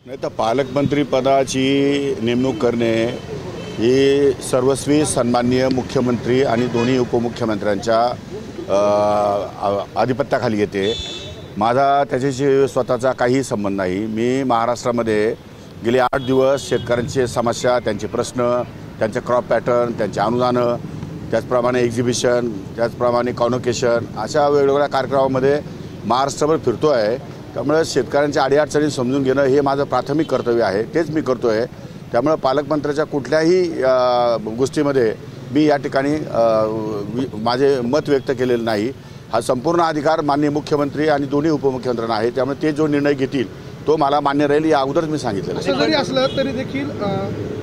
नाही तर पालकमंत्री पदाची नेमणूक करणे ही सर्वस्वी सन्माननीय मुख्यमंत्री आणि दोन्ही उपमुख्यमंत्र्यांच्या आधिपत्याखाली येते। माझा त्याच्याशी स्वतःचा काही संबंध नाही। मी महाराष्ट्रामध्ये गेले 8 दिवस शेतकऱ्यांची समस्या, त्यांचे प्रश्न, त्यांचे क्रॉप पॅटर्न, त्यांचे अनुदानं, त्याचप्रमाणे एक्झिबिशन, त्याचप्रमाणे कॉन्व्होकेशन अशा वेगवेगळ्या कार्यक्रमामध्ये महाराष्ट्रभर फिरतो आहे। त्यामुळे शेतकऱ्यांच्या अडीअडचणी समजून घेणं हे माझं प्राथमिक कर्तव्य आहे, तेच मी करतो आहे। त्यामुळे पालकमंत्र्याच्या कुठल्याही गोष्टीमध्ये मी या ठिकाणी माझे मत व्यक्त केलेलं नाही। हा संपूर्ण अधिकार माननीय मुख्यमंत्री आणि दोन्ही उपमुख्यमंत्र्यांना आहे। त्यामुळे ते जो निर्णय घेतील तो मला मान्य राहील, या अगोदरच मी सांगितलेलं आहे। जरी असलं तरी देखील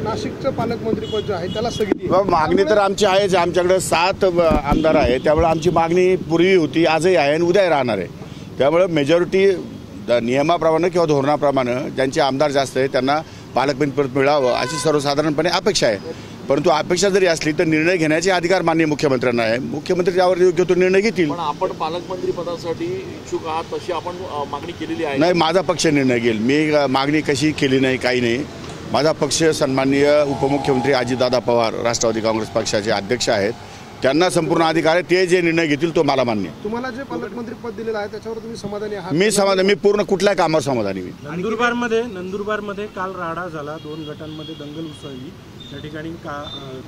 नाशिकचं पालकमंत्रीपद जे आहे त्याला स्थगिती आहे। मागणी तर आमची आहेच। आमच्याकडे 7 आमदार आहेत, त्यामुळे आमची मागणी पूर्वी होती, आजही आहे आणि उद्याही राहणार आहे। त्यामुळे मेजॉरिटी नियमाप्रमाणे किंवा धोरणाप्रमाणे ज्यांचे आमदार जास्त आहे त्यांना पालकमंत्रीपद मिळावं अशी सर्वसाधारणपणे अपेक्षा आहे। परंतु अपेक्षा जरी असली तर निर्णय घेण्याचे अधिकार माननीय मुख्यमंत्र्यांना आहे। मुख्यमंत्री त्यावर योग्य तो निर्णय घेतील। पण आपण पालकमंत्री पदासाठी इच्छुक आहात तशी आपण मागणी केलेली आहे? नाही, माझा पक्ष निर्णय घेईल। मी मागणी कशी केली नाही, काही नाही। माझा पक्ष सन्माननीय उपमुख्यमंत्री अजितदादा पवार राष्ट्रवादी काँग्रेस पक्षाचे अध्यक्ष आहेत, त्यांना संपूर्ण अधिकार आहे। ते जे निर्णय घेतील तो मला मान्य। तुम्हाला जे पालकमंत्री पद दिलेलं आहे त्याच्यावर तुम्ही समाधानी आहात? मी समाधानी, मी पूर्ण कुठल्या कामावर समाधानी। नंदुरबारमध्ये काल राडा झाला, 2 गटांमध्ये दंगल उसळली, त्या ठिकाणी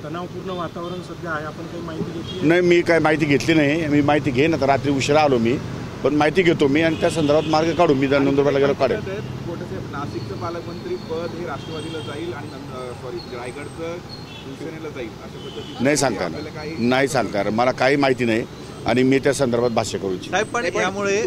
तणावपूर्ण वातावरण सध्या आहे। आपण काही माहिती घेतली? नाही, मी काही माहिती घेतली नाही। मी माहिती घेईन, आता रात्री उशिरा आलो मी, पण माहिती घेतो मी आणि त्या संदर्भात मार्ग काढू। मी नंदुरबारला गेलो काढेल। नाशिकचं पालकमंत्री पद हे राष्ट्रवादीला जाईल आणि रायगडचं शिवसेनेला जाईल अशा पद्धतीने नाही सांगणार मला काही माहिती नाही आणि मी त्या संदर्भात भाष्य करू इच्छितो। साहेब, पण यामुळे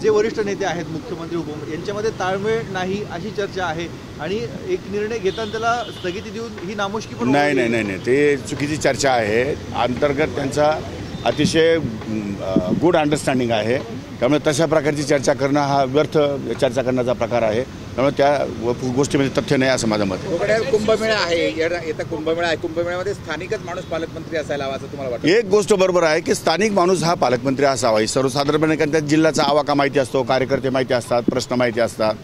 जे वरिष्ठ नेते आहेत मुख्यमंत्री उपमुख्यमंत्री यांच्यामध्ये ताळमेळ नाही अशी चर्चा आहे आणि एक निर्णय घेताना त्याला स्थगिती देऊन ही नामुष्की पण नाही, ते चुकीची चर्चा आहे। अंतर्गत त्यांचा अतिशय गुड अंडरस्टँडिंग आहे। त्यामुळे तशा प्रकारची चर्चा करणं हा व्यर्थ चर्चा करण्याचा प्रकार आहे। त्यामुळे त्या गोष्टीमध्ये तथ्य नाही असं माझं मत आहे। कुंभमेळा आहे, येता कुंभमेळा आहे, कुंभमेळ्यामध्ये स्थानिकच माणूस पालकमंत्री असायला हवा असं तुम्हाला वाटतं? एक गोष्ट बरोबर आहे की स्थानिक माणूस हा पालकमंत्री असावा। सर्वसाधारणपणे कारण त्या जिल्ह्याचा आवाका माहिती असतो, कार्यकर्ते माहिती असतात, प्रश्न माहिती असतात,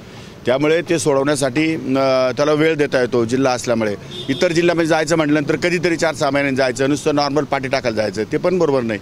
त्यामुळे ते सोडवण्यासाठी त्याला वेळ देता येतो जिल्हा असल्यामुळे। इतर जिल्ह्यामध्ये जायचं म्हटल्यानंतर कधीतरी 4-6 महिन्यांनी जायचं, नुसतं नॉर्मल पाठी टाकायला जायचं, ते पण बरोबर नाही।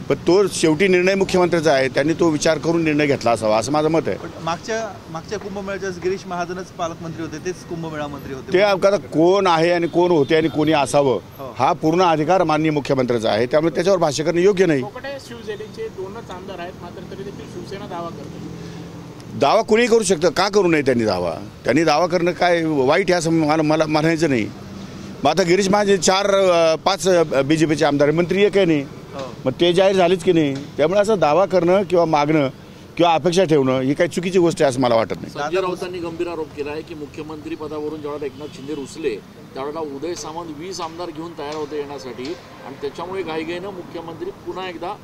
पण तो शेवटी निर्णय मुख्यमंत्र्याचा आहे, त्यांनी तो विचार करून निर्णय घेतला असावा असं माझं मत आहे। मागच्या कुंभमेळ्याच्या गिरीश महाजनच पालकमंत्री होते, तेच कुंभमेळा मंत्री होते। ते आता कोण आहे आणि कोण होते आणि कोणी असावं हा पूर्ण अधिकार माननीय मुख्यमंत्र्याचा आहे। त्यामुळे त्याच्यावर भाष्य करणं योग्य नाही। शिवसेनेचे 2च आमदार आहेत, मात्र तरी देखील शिवसेना दावा करते। दावा कोणी करू शकतं, का करू नये त्यांनी दावा? त्यांनी दावा करणं काय वाईट आहे असं मला म्हणायचं नाही। मग आता गिरीश महाजन 4-5 BJPचे आमदार, मंत्री एक आहे नाही, मग ते जाहीर झालेच की नाही। त्यामुळे असं दावा करणं किंवा मागणं किंवा अपेक्षा ठेवणं ही काही चुकीची गोष्ट आहे असं मला वाटत नाही। संजय राऊतांनी गंभीर आरोप केला आहे की मुख्यमंत्री पदावरून जेव्हा एकनाथ शिंदे रुसले त्यावेळेला उदय सामंत 20 आमदार घेऊन तयार होते येण्यासाठी आणि त्याच्यामुळे घाईघाईनं मुख्यमंत्री पुन्हा एकदा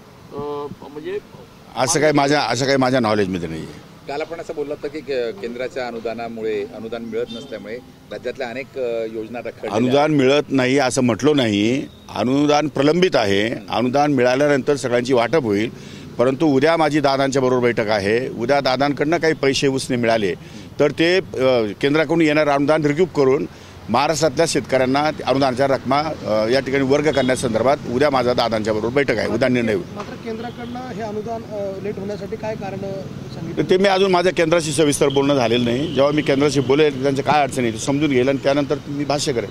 म्हणजे असं काही माझ्या नॉलेजमध्ये नाही आहे। काल आपण असं बोललं होतं की केंद्राच्या अनुदानामुळे अनुदान मिळत नसल्यामुळे राज्यातल्या अनेक योजना अनुदान मिळत नाही असं म्हटलो नाही। अनुदान प्रलंबित आहे। अनुदान मिळाल्यानंतर सगळ्यांची वाटप होईल। परंतु उद्या माझी दादांच्या बरोबर बैठक आहे। उद्या दादांकडनं काही पैसे उसने मिळाले तर ते केंद्राकडून येणारं अनुदान रिक्यूप करून महाराष्ट्रातल्या शेतकऱ्यांना अनुदानाच्या रकमा या ठिकाणी वर्ग करण्यासंदर्भात उद्या माझा दादांच्या बरोबर बैठक आहे, उद्या निर्णय होईल। मात्र केंद्राकडनं हे अनुदान लेट होण्यासाठी काय कारण सांगितलं? ते मी अजून माझ्या केंद्राशी सविस्तर बोलणं झालेलं नाही। जेव्हा मी केंद्राशी बोलेल त्यांच्या काय अडचणी ते समजून घेईल आणि त्यानंतर मी भाष्य करेन।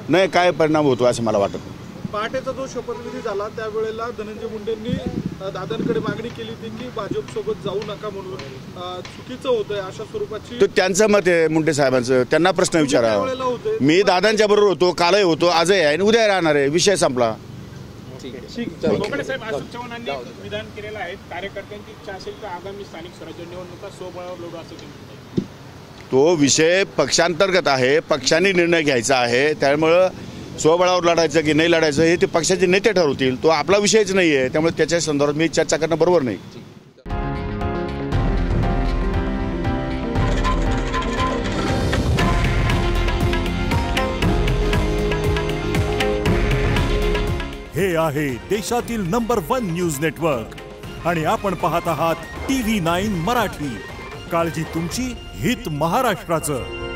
नाही, काय परिणाम होतो असं मला वाटत नाही। पहाटेचा जो शपथविधी झाला त्यावेळेला धनंजय मुंडेंनी दादांकडे मागणी केली होती की भाजपसोबत जाऊ नका म्हणून, चुकीचं होतंय अशा स्वरूपाची? तर त्यांचं मत आहे मुंडे साहेबांचं, त्यांना प्रश्न विचारावा। मी दादांच्या बरोबर होतो, कालही होतो, आजही आहे आणि उद्या राहणार आहे, विषय संपला। साहेब, अशोक चव्हाणांनी विधान केलेलं आहे, कार्यकर्त्यांची इच्छा असेल तर आगामी स्थानिक स्वराज्य निवडणुका स्वबळावर लढू असं केलं। तो विषय पक्षांतर्गत आहे, पक्षांनी निर्णय घ्यायचा आहे। त्यामुळं स्वबळावर लढायचं की नाही लढायचं हे ते पक्षाचे नेते ठरवतील, तो आपला विषयच नाही आहे। त्यामुळे त्याच्या संदर्भात मी चर्चा करणं बरोबर नाही। हे आहे देशातील नंबर 1 न्यूज नेटवर्क आणि आपण पाहत आहात TV9 मराठी। काळजी तुमची, हित महाराष्ट्राचं.